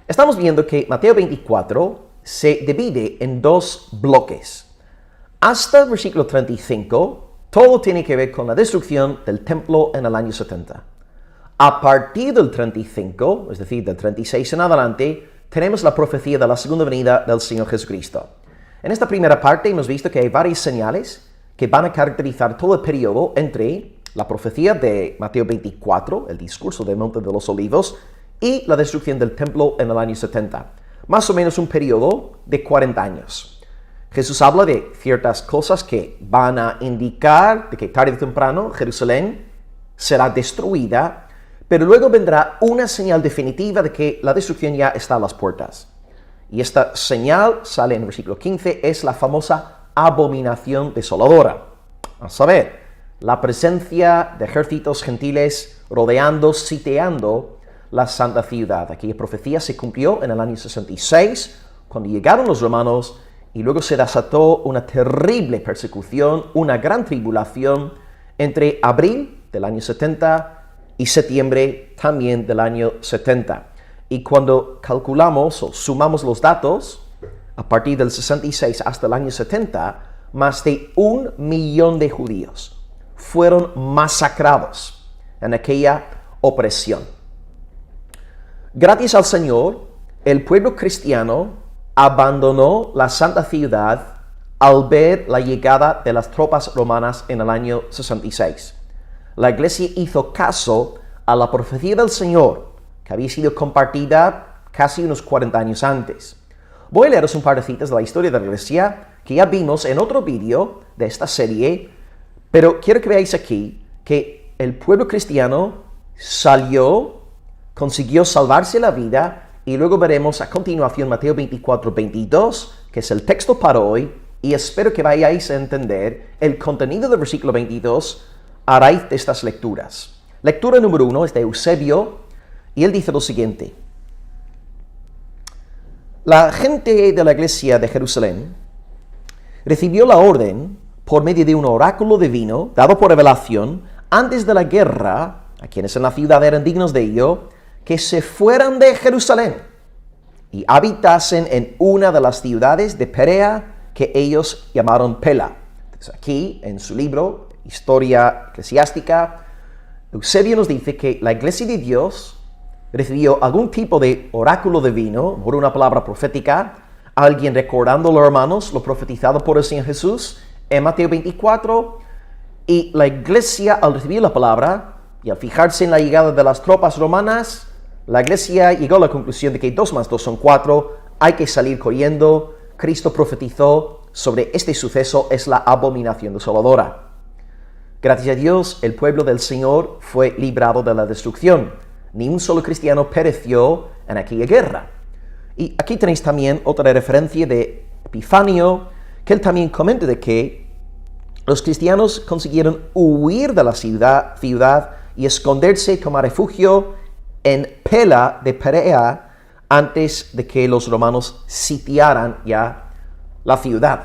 Estamos viendo que Mateo 24 se divide en dos bloques. Hasta el versículo 35, todo tiene que ver con la destrucción del templo en el año 70. A partir del 35, es decir, del 36 en adelante, tenemos la profecía de la segunda venida del Señor Jesucristo. En esta primera parte hemos visto que hay varias señales que van a caracterizar todo el periodo entre la profecía de Mateo 24, el discurso del Monte de los Olivos, y la destrucción del templo en el año 70. Más o menos un periodo de 40 años. Jesús habla de ciertas cosas que van a indicar de que tarde o temprano Jerusalén será destruida, pero luego vendrá una señal definitiva de que la destrucción ya está a las puertas. Y esta señal sale en el versículo 15, es la famosa abominación desoladora. A saber, la presencia de ejércitos gentiles rodeando, sitiando la santa ciudad. Aquella profecía se cumplió en el año 66, cuando llegaron los romanos, y luego se desató una terrible persecución, una gran tribulación entre abril del año 70 y septiembre también del año 70. Y cuando calculamos o sumamos los datos, a partir del 66 hasta el año 70, más de 1 millón de judíos fueron masacrados en aquella opresión. Gracias al Señor, el pueblo cristiano abandonó la santa ciudad al ver la llegada de las tropas romanas en el año 66. La iglesia hizo caso a la profecía del Señor, que había sido compartida casi unos 40 años antes. Voy a leeros un par de citas de la historia de la iglesia que ya vimos en otro vídeo de esta serie, pero quiero que veáis aquí que el pueblo cristiano salió, consiguió salvarse la vida, y luego veremos a continuación Mateo 24, 22, que es el texto para hoy, y espero que vayáis a entender el contenido del versículo 22 a raíz de estas lecturas. Lectura número 1 es de Eusebio, y él dice lo siguiente. La gente de la iglesia de Jerusalén recibió la orden por medio de un oráculo divino, dado por revelación, antes de la guerra, a quienes en la ciudad eran dignos de ello, que se fueran de Jerusalén y habitasen en una de las ciudades de Perea que ellos llamaron Pela. Entonces aquí, en su libro, Historia Eclesiástica, Eusebio nos dice que la iglesia de Dios recibió algún tipo de oráculo divino, por una palabra profética, alguien recordando a los hermanos lo profetizado por el Señor Jesús en Mateo 24, y la iglesia al recibir la palabra y al fijarse en la llegada de las tropas romanas, la iglesia llegó a la conclusión de que 2 más 2 son 4, hay que salir corriendo. Cristo profetizó sobre este suceso, es la abominación desoladora. Gracias a Dios, el pueblo del Señor fue librado de la destrucción. Ni un solo cristiano pereció en aquella guerra. Y aquí tenéis también otra referencia de Epifanio, que él también comenta de que los cristianos consiguieron huir de la ciudad y esconderse, tomar refugio en Pela de Perea antes de que los romanos sitiaran ya la ciudad.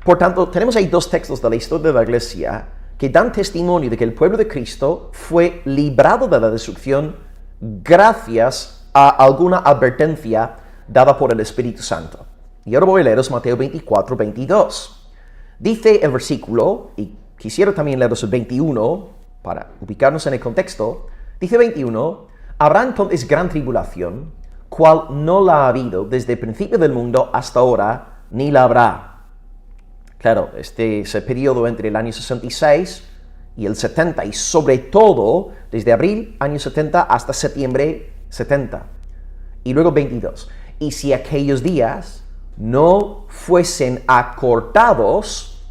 Por tanto, tenemos ahí 2 textos de la historia de la iglesia que dan testimonio de que el pueblo de Cristo fue librado de la destrucción gracias a alguna advertencia dada por el Espíritu Santo. Y ahora voy a leeros Mateo 24, 22. Dice el versículo, y quisiera también leeros el 21 para ubicarnos en el contexto. Dice 21, habrá entonces gran tribulación, cual no la ha habido desde el principio del mundo hasta ahora, ni la habrá. Claro, este es el periodo entre el año 66 y el 70, y sobre todo desde abril, año 70, hasta septiembre 70. Y luego 22. Y si aquellos días no fuesen acortados,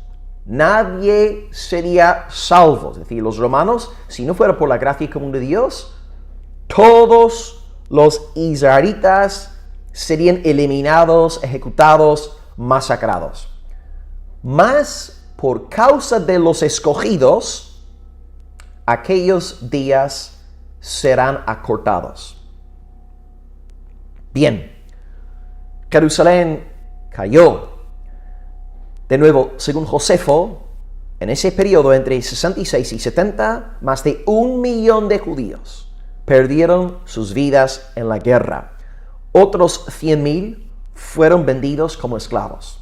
nadie sería salvo. Es decir, los romanos, si no fuera por la gracia común de Dios, todos los israelitas serían eliminados, ejecutados, masacrados. Mas por causa de los escogidos, aquellos días serán acortados. Bien, Jerusalén cayó. De nuevo, según Josefo, en ese periodo entre 66 y 70, más de 1 millón de judíos perdieron sus vidas en la guerra. otros 100,000 fueron vendidos como esclavos.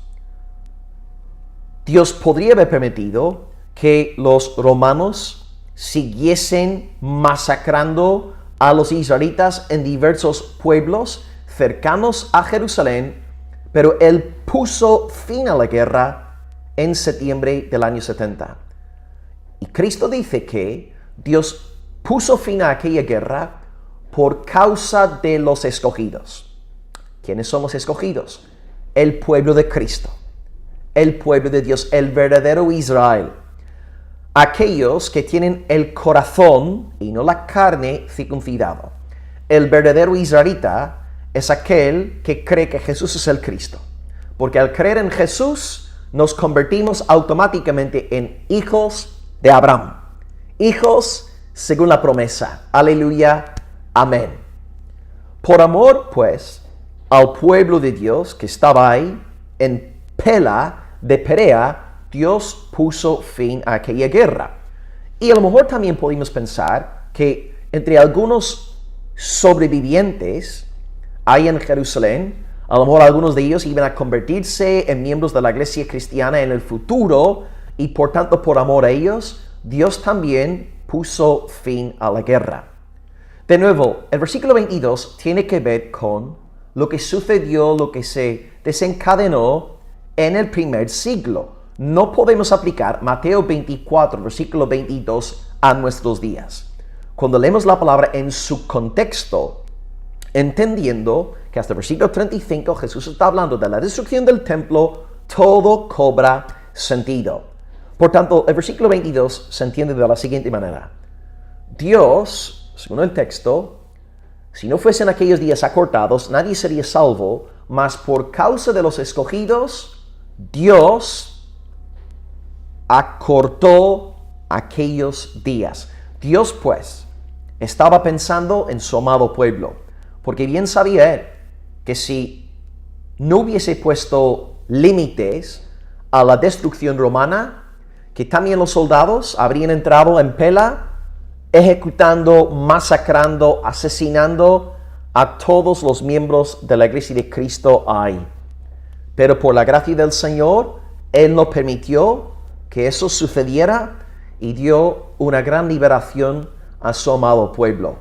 Dios podría haber permitido que los romanos siguiesen masacrando a los israelitas en diversos pueblos cercanos a Jerusalén, pero Él puso fin a la guerra en septiembre del año 70. Y Cristo dice que Dios puso fin a aquella guerra por causa de los escogidos. ¿Quiénes son los escogidos? El pueblo de Cristo, el pueblo de Dios, el verdadero Israel. Aquellos que tienen el corazón y no la carne circuncidado. El verdadero israelita es aquel que cree que Jesús es el Cristo. Porque al creer en Jesús nos convertimos automáticamente en hijos de Abraham. Hijos según la promesa. Aleluya. Amén. Por amor, pues, al pueblo de Dios que estaba ahí en Pela de Perea, Dios puso fin a aquella guerra. Y a lo mejor también podemos pensar que entre algunos sobrevivientes ahí en Jerusalén, a lo mejor algunos de ellos iban a convertirse en miembros de la iglesia cristiana en el futuro, y por tanto, por amor a ellos, Dios también puso fin a la guerra. De nuevo, el versículo 22 tiene que ver con lo que sucedió, lo que se desencadenó en el primer siglo. No podemos aplicar Mateo 24, versículo 22 a nuestros días. Cuando leemos la palabra en su contexto, entendiendo que hasta el versículo 35 Jesús está hablando de la destrucción del templo, todo cobra sentido. Por tanto, el versículo 22 se entiende de la siguiente manera. Dios, según el texto, si no fuesen aquellos días acortados, nadie sería salvo, mas por causa de los escogidos, Dios acortó aquellos días. Dios, pues, estaba pensando en su amado pueblo, porque bien sabía Él que si no hubiese puesto límites a la destrucción romana, que también los soldados habrían entrado en Pela, ejecutando, masacrando, asesinando a todos los miembros de la iglesia de Cristo ahí. Pero por la gracia del Señor, Él no permitió que eso sucediera y dio una gran liberación a su amado pueblo.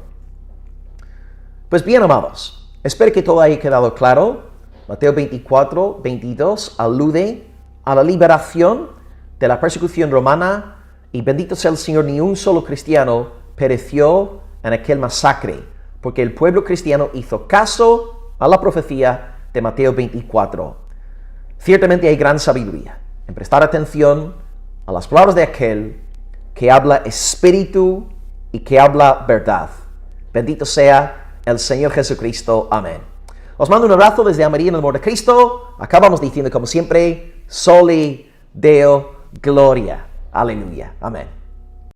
Pues bien, amados, espero que todo haya quedado claro. Mateo 24, 22 alude a la liberación de la persecución romana, y bendito sea el Señor, ni un solo cristiano pereció en aquel masacre, porque el pueblo cristiano hizo caso a la profecía de Mateo 24. Ciertamente hay gran sabiduría en prestar atención a las palabras de aquel que habla espíritu y que habla verdad. Bendito sea el Señor Jesucristo. Amén. Os mando un abrazo desde María en el amor de Cristo. Acabamos diciendo como siempre, Soli Deo Gloria. Aleluya. Amén.